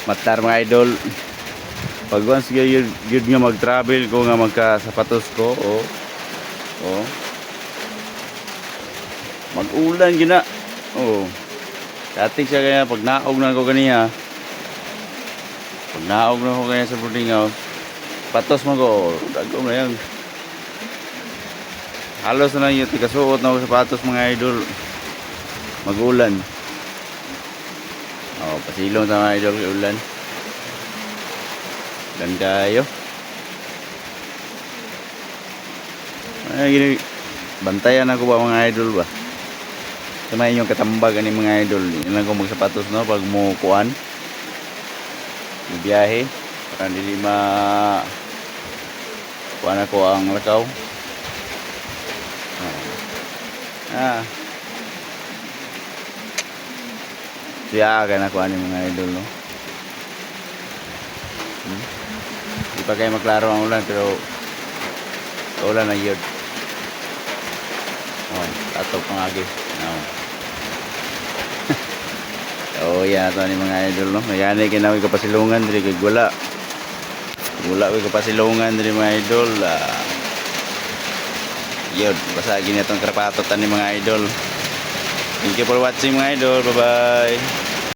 matar mga idol. Pag once yun nga mag-travel ko nga magka-sapatos ko, oh. Mag-ulan gina. Oh. Dating siya kaya pag naog na ko kaniya. Pag naog na ko kaya sa boarding house, patos mo ko, dagom na yan. Halos na lang yung tikasuot na ako sapatos mga idol. Mag-ulan. Oh, pasilong sa mga idol kay ulan. Dan kayo. Ay, gini, bantayan ako ba mga idol ba? Samayin yung katambag ani mga idol. Yan lang ko magsapatos no pag mo kuan. Biyahe para dili kuan ako ang lakaw. Siya ka na kuan mga idol no. Di pa kayo maklaro ang ulan pero ulan na yun. Oh, tatok pang agi. Oh, yan ito ni mga idol no. Yan ay kinawi kapasilungan diri kay wala koy kapasilungan diri mga idol. Yun, basagin itong karapatot ni mga idol. Thank you for watching mga idol. Bye bye.